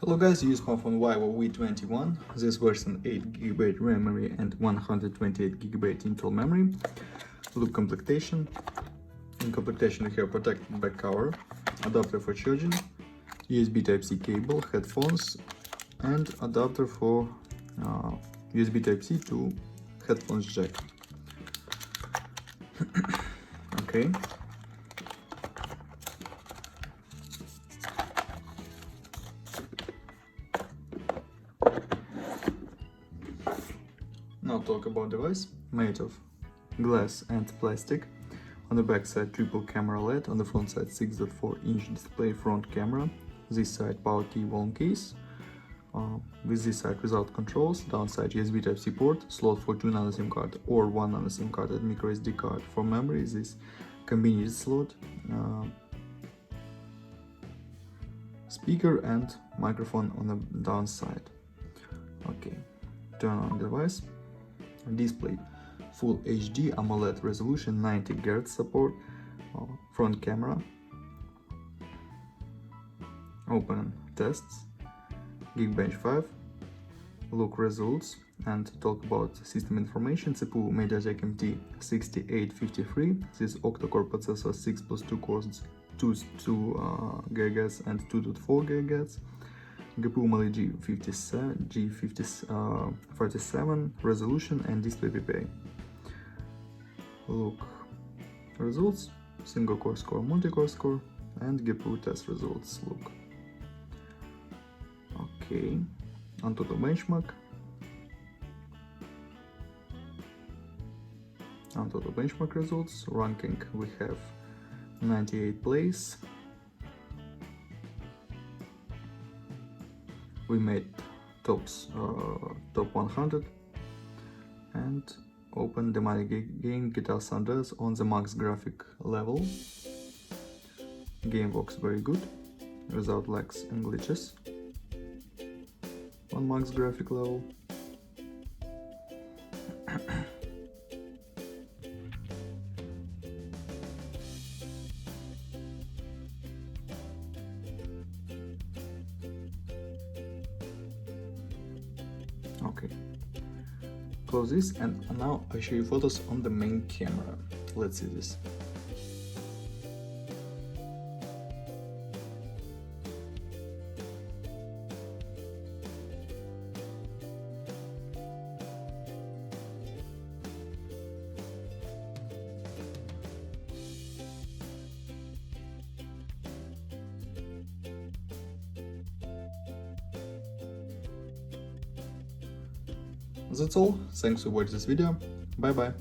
Hello guys, use smartphone Vivo V21. This version 8GB memory and 128GB internal memory. Look completion. In completion we have protected back cover, adapter for charging, USB Type-C cable, headphones, and adapter for USB Type-C to headphones jack. Okay. Now talk about device. Made of glass and plastic. On the back side triple camera LED, on the front side 6.4-inch display front camera. This side power key volume case. With this side without controls. Downside USB Type-C port, slot for 2 nano SIM card or 1 nano SIM card and micro SD card. For memory, this convenient slot. Speaker and microphone on the downside. Okay, turn on device. Display full HD AMOLED resolution, 90 Hz support, front camera. Open tests, Geekbench 5, look results and talk about system information. CPU MediaTek MT 6853, this octa-core processor, 6 plus 2 cores, 2 GHz and 2.4 GHz. GPU Mali G57 resolution and display PPI. Look results, single core score, multi-core score, and GPU test results. Look. Okay, on total benchmark. On total benchmark results, ranking we have 98 place. We made top 100 and open the money game Guitar San Andreas on the max graphic level. Game works very good, without lags and glitches on max graphic level. Okay, close this, and now I show you photos on the main camera. Let's see this. That's all. Thanks for watching this video. Bye bye.